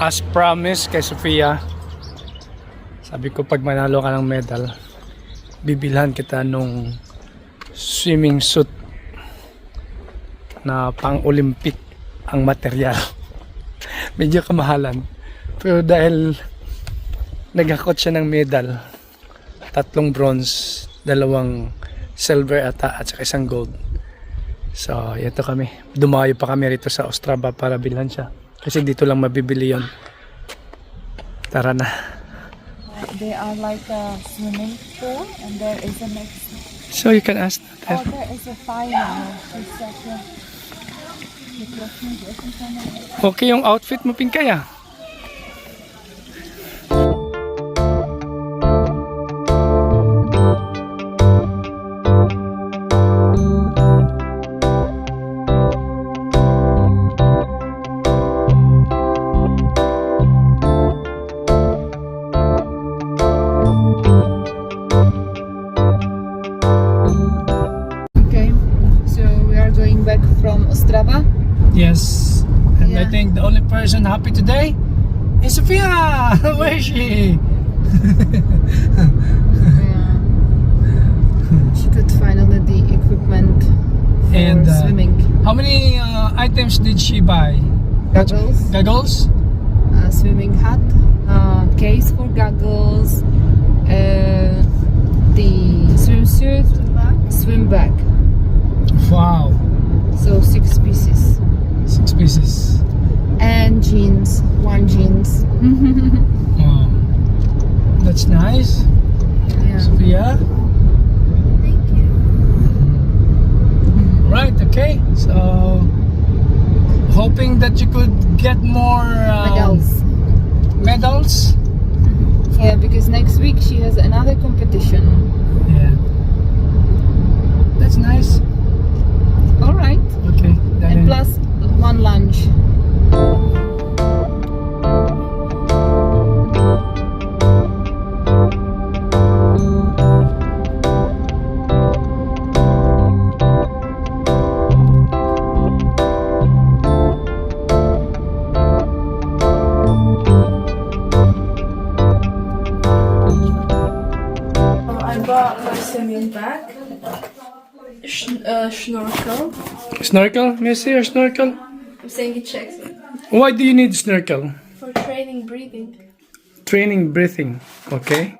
As promised kay Sofia, sabi ko pag manalo ka ng medal, bibilhan kita nung swimming suit na pang-Olympic ang material. Medyo kamahalan. Pero dahil nagakot siya ng medal, 3 bronze, 2 silver ata at saka 1 gold. So, ito kami. Dumayo pa kami rito sa Ostrava para bilhan siya. Kasi dito lang mabibili yon. Tara na. They are like a swimming pool, and there is a next. So you can ask Oh, her. there is a fire. Okay yung outfit mo, Pinkay, ah. Okay, so we are going back from Ostrava. Yes. And I Yeah. think the only person happy today is Sophia. Where is she? She could finally the equipment for And, swimming. How many items did she buy? Goggles, Goggles? swimming hat, case for goggles, the swimsuit, swim bag. Wow. So 6 pieces. 6 pieces. And jeans, 1 jeans. Wow. That's nice. Yeah. Sophia. Thank you. Right, okay. So, hoping that you could get more Medals. medals. Yeah, because next week she has another competition. Yeah. That's nice. All right. Okay. And plus 1 lunch. I bought my swimming bag, snorkel. Snorkel? May I see your snorkel? I'm saying it checks it. Why do you need snorkel? For training breathing. Training breathing. Okay.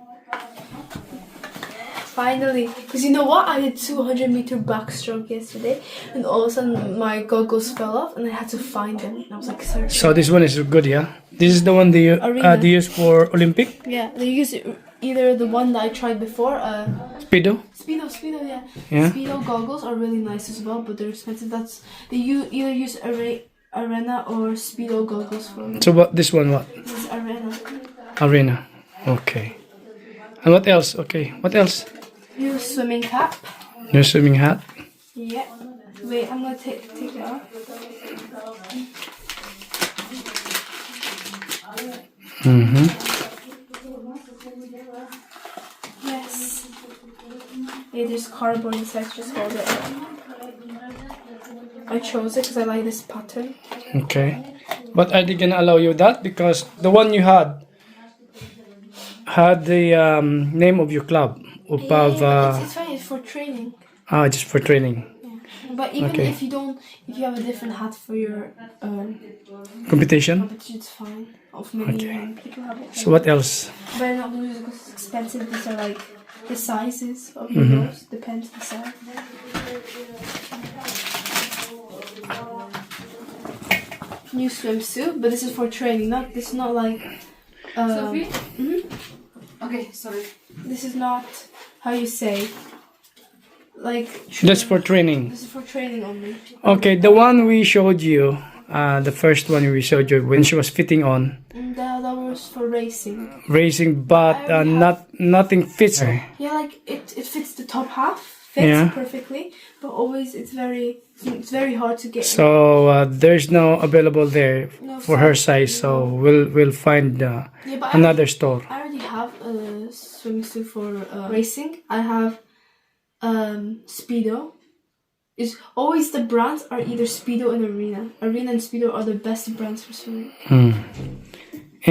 Finally, because you know what? I did 200-meter backstroke yesterday, and all of a sudden my goggles fell off, and I had to find them. And I was like searching. So this one is good, yeah? This is the one Arena. they use for Olympic? Yeah, they use either the one that I tried before, Speedo? Speedo, yeah. Yeah. Speedo goggles are really nice as well, but they're expensive. They either use Arena or Speedo goggles for me. So what? This one what? This is Arena. Arena. Okay. And what else? Okay. What else? New swimming cap. Your swimming hat? Yeah. Wait, I'm gonna take it off. Mm-hmm. Yes. Hey, there's cardboard inside. Just hold it. I chose it because I like this pattern. Okay. But are they gonna allow you that? Because the one you had the name of your club above. But it's fine. It's for training. Just for training. But even Okay. if you have a different hat for your Competition? competition, it's fine. Of many Okay. people have it. So what else? But I'm not losing because it's expensive. These are like the sizes of your nose. Depends the size. New swimsuit, but this is for training. This is not like. Sophie? Mhm. Okay, sorry. This is not how you say. Like. That's for training. This is for training only. Okay, the one we showed you, the first one we showed you when she was fitting on, And that was for racing. racing, but nothing fits her. Yeah, like it fits the top half, fits Yeah. perfectly, but always it's very hard to get. So there's no available there No for her size. size. So we'll find Yeah, but another store. I already have a swimsuit for racing. I have Speedo. Is always the brands are either Speedo and Arena. Arena and Speedo are the best brands for swimming.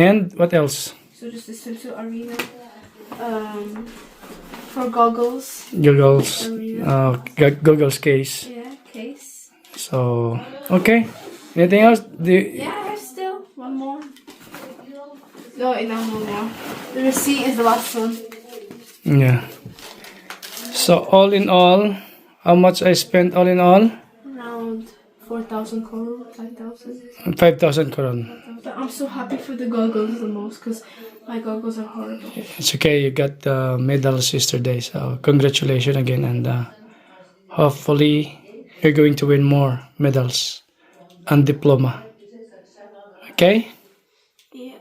And what else? So just the swimsuit arena. For goggles. Google's Arena. Google's case. Yeah, case. So okay. Anything else? Yeah, I have still one more. No, enough no more. The receipt is the last one. Yeah. So all in all, how much I spent all in all? Around 4,000 koron, 5,000. 5,000 koron. But I'm so happy for the goggles the most because my goggles are horrible. It's okay. You got the medals yesterday. So congratulations again, and hopefully you're going to win more medals and diploma. Okay. Yeah.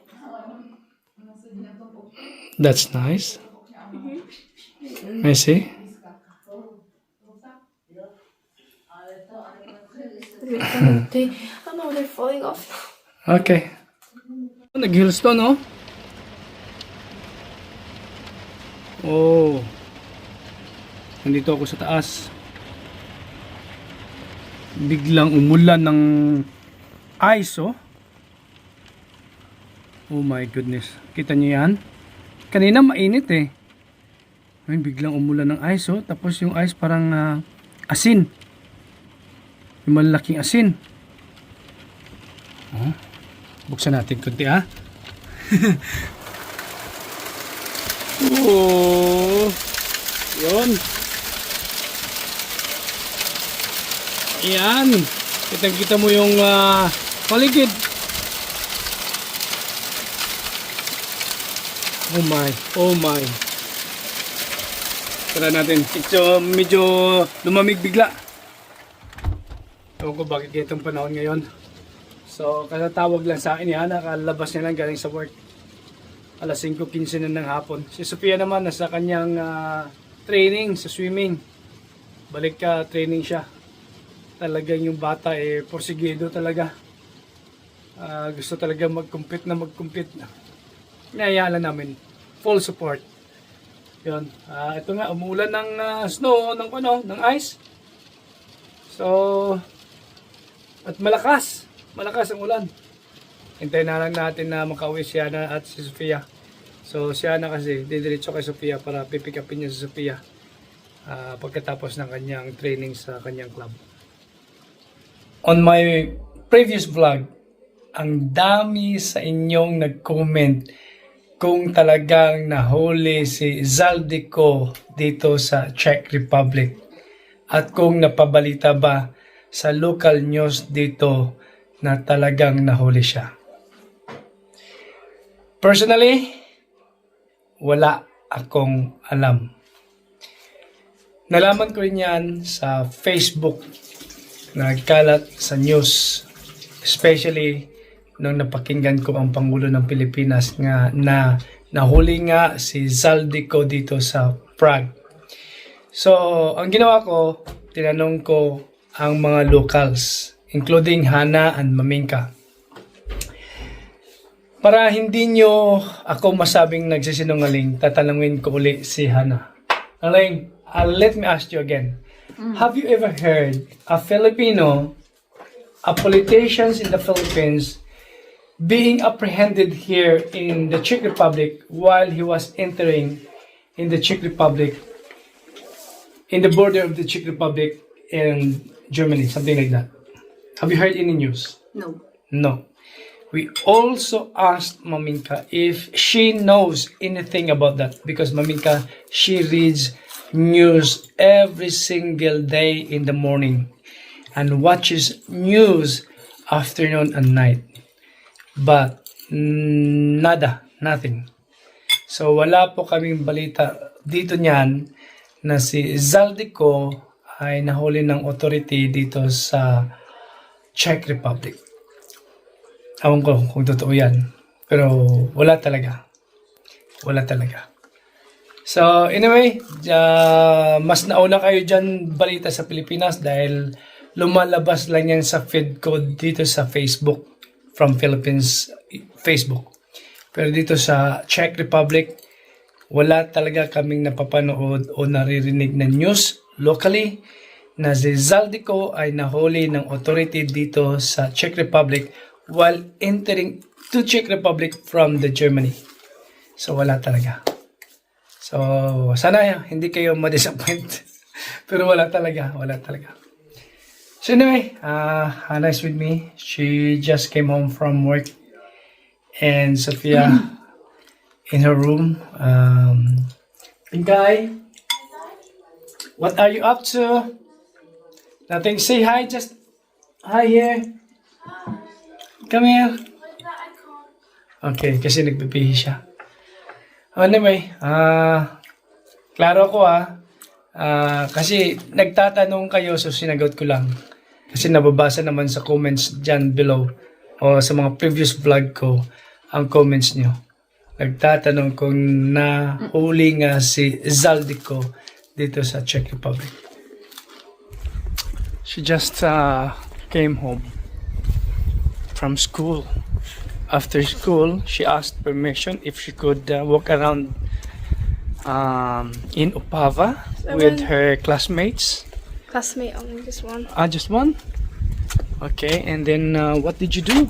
That's nice. May I see? Oh no, they're falling off. Okay. Nag-heels to, no? Oh. Nandito ako sa taas. Biglang umulan ng ice, oh. Oh my goodness. Kita niyo yan? Kanina mainit eh. Ay, biglang umulan ng ice, oh. Tapos yung ice parang asin. Yung malaking asin. Oh. Buksan natin kunti, ha? Oh. Yun. Ayan. Kitang-kita mo yung paligid. Oh my. Oh my. Tara natin. Medyo lumamig bigla. Ewan ko bakit ganitong panahon ngayon. So, katatawag lang sa akin yan. Nakalabas niya lang galing sa work. Alas 5:15 na ng hapon. Si Sofia naman nasa kanyang training sa swimming. Balik training siya. Talagang yung bata porsigido talaga. Gusto talaga mag-compete. Inayala namin. Full support. Yun. Ito nga, umulan ng snow, ng ice. So, at malakas ang ulan. Hintayin na lang natin na makauwi si Ana at si Sofia. So si Ana kasi didiretso kay Sofia para pipick upin niya si Sofia pagkatapos ng kanyang training sa kanyang club. On my previous vlog, ang dami sa inyong nag-comment kung talagang nahuli si Zaldico dito sa Czech Republic at kung napabalita ba sa local news dito na talagang nahuli siya. Personally, wala akong alam. Nalaman ko rin yan sa Facebook, nagkalat sa news, especially nung napakinggan ko ang Pangulo ng Pilipinas nga na nahuli nga si Zaldico dito sa Prague. So, ang ginawa ko, tinanong ko ang mga locals, including Hana and Maminka. Para hindi nyo ako masabing nagsisinungaling, tatanungin ko uli si Hana. Let me ask you again. Have you ever heard a Filipino, a politicians in the Philippines, being apprehended here in the Czech Republic while he was entering in the Czech Republic, in the border of the Czech Republic and Germany, something like that? Have you heard any news? No. No. We also asked Maminka if she knows anything about that, because Maminka, she reads news every single day in the morning and watches news afternoon and night. But nothing. So wala po kaming balita dito niyan na si Zaldico ay nahuli ng authority dito sa Czech Republic. Awan ko kung totoo yan. Pero wala talaga. So anyway, mas nauna kayo dyan balita sa Pilipinas dahil lumalabas lang yan sa feed ko dito sa Facebook, from Philippines Facebook. Pero dito sa Czech Republic, wala talaga kaming napapanood o naririnig na news locally na si Zaldico ay nahuli ng authority dito sa Czech Republic while entering to Czech Republic from the Germany. So wala talaga. So sana hindi kayo ma-disappoint. Pero wala talaga. So anyway, Hannah's with me. She just came home from work. And Sophia in her room. Pinkay, what are you up to? Nothing. Say hi. Just hi here. Come here. Okay, kasi nagpipihi siya. Anyway, klaro ko kasi nagtatanong kayo so sinagot ko lang. Kasi nababasa naman sa comments dyan below o sa mga previous vlog ko ang comments nyo. Nagtatanong kung nahuli nga si Zaldico dito sa Czech Republic. She just came home from school. After school, she asked permission if she could walk around in Opava with her classmates. Classmate only, just one. Just one? Okay, and then what did you do?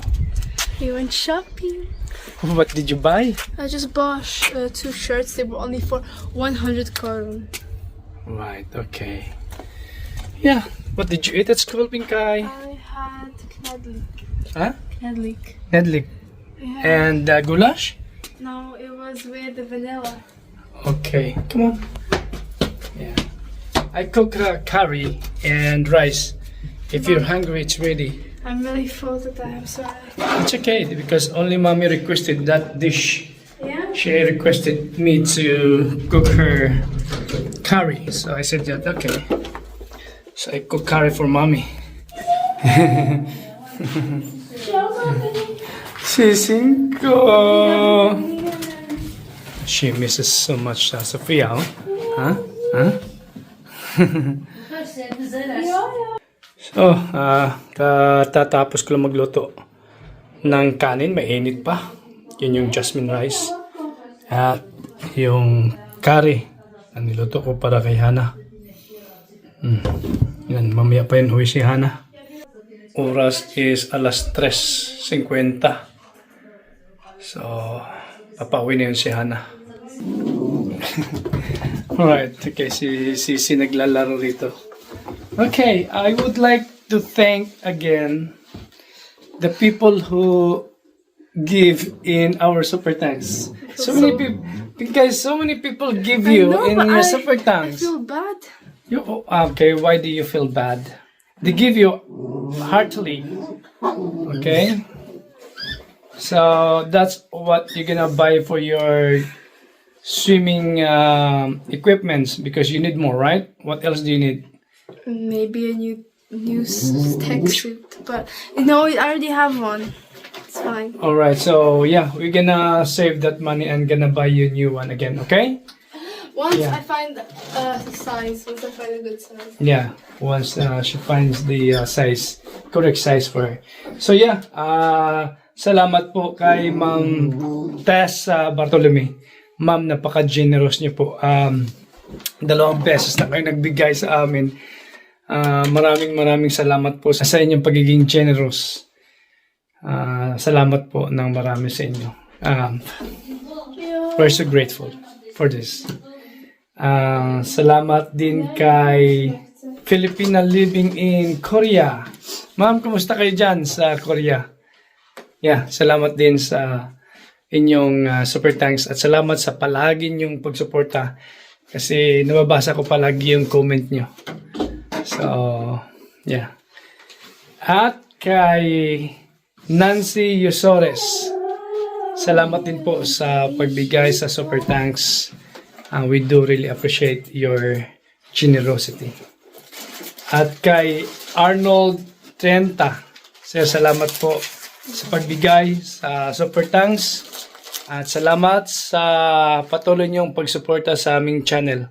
We went shopping. What did you buy? I just bought 2 shirts. They were only for 100 korun. Right, okay. Yeah, what did you eat at school, Pinkay? I had knedlik. Huh? Knedlik. Nedlik. Yeah. And goulash? No, it was with the vanilla. Okay, come on. Yeah. I cook curry and rice. If you're hungry, it's ready. I'm really full today. I'm sorry. It's okay because only mommy requested that dish. Yeah. She requested me to cook her curry. So I said that, okay. So I cook curry for mommy. Sisinko! She misses so much Sophia, oh? Huh? Huh? So, tatapos ko lang magluto ng kanin, mainit pa. Yun yung jasmine rice. At yung curry na niluto ko para kay Hannah. Yan, mamaya pa yun huwi si Hannah. Oras is alas 3:50. So, papauwi na yun si Hannah. Alright, okay, si naglalaro rito. Okay, I would like to thank again the people who give in our super thanks. So many people, because so many people give you in your super I thanks. feel bad. Okay, why do you feel bad? They give you heartily. Okay? So that's what you're gonna buy for your swimming equipments because you need more, right? What else do you need? Maybe a new tech suit, but no, I already have one. It's fine. All right, so yeah, we're gonna save that money and gonna buy you a new one again, okay? Once Yeah. I find the size, once I find a good size. Yeah, once she finds the correct size for her. So yeah, salamat po kay Ma'am Tess Bartolome. Ma'am, napaka-generous niyo po. 2 beses na kayo nagbigay sa amin. Maraming salamat po sa inyong pagiging generous. Salamat po ng marami sa inyo. We're so grateful for this. Salamat din kay Filipina living in Korea. Ma'am, kumusta kayo dyan sa Korea? Yeah, salamat din sa inyong super thanks at salamat sa palagi nyong pagsuporta kasi nababasa ko palagi yung comment nyo. So, yeah. At kay Nancy Yusores, salamat din po sa pagbigay sa super thanks. We do really appreciate your generosity. At kay Arnold Trenta, salamat po sa pagbigay sa super thanks at salamat sa patuloy niyong pagsuporta sa aming channel.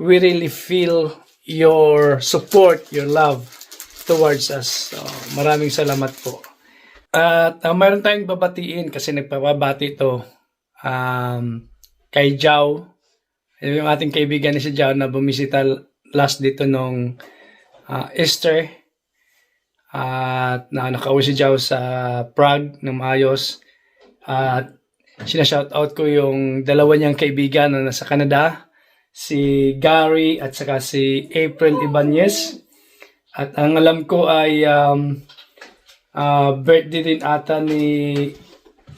We really feel your support, your love towards us. So, maraming salamat po. At mayroon tayong babatiin kasi nagpapabati ito kay Jao. Yung ating kaibigan ni si Jao na bumisita last dito nung Easter. At nakauwi si Jao sa Prague ng maayos. At sinashoutout ko yung dalawa niyang kaibigan na nasa Canada, si Gary at saka si April Ibanez. At ang alam ko ay birthday din ata ni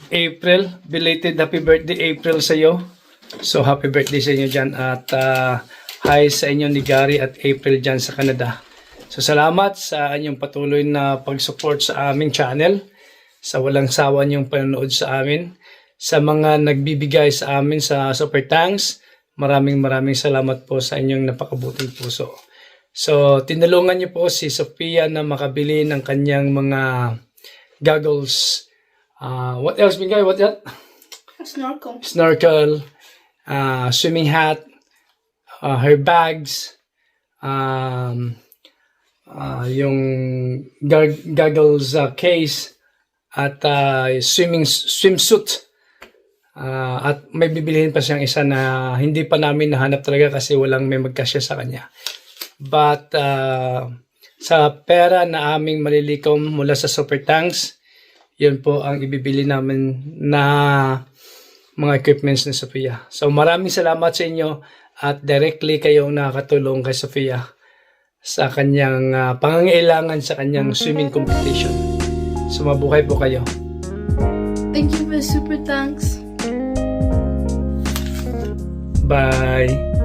April. Belated happy birthday April sa iyo. So happy birthday sa inyo dyan. At hi sa inyo ni Gary at April dyan sa Canada. So salamat sa inyong patuloy na pag-support sa aming channel. Sa walang sawa niyong panonood sa amin. Sa mga nagbibigay sa amin sa Super Thanks. Maraming salamat po sa inyong napakabuting puso. So, tinulungan niyo po si Sophia na makabili ng kanyang mga goggles. What else, Bingay? What that? Snorkel. Snorkel, swimming hat, her bags, yung goggles case, at swimsuit. At may bibilihin pa siyang isa na hindi pa namin nahanap talaga kasi walang may magkasya sa kanya. But sa pera na aming malilikom mula sa Super Thanks, yun po ang ibibili namin na mga equipments ni Sophia. So maraming salamat sa inyo at directly kayong nakakatulong kay Sophia sa kanyang pangangailangan sa kanyang swimming competition. So mabuhay po kayo. Thank you for Super Thanks. Bye!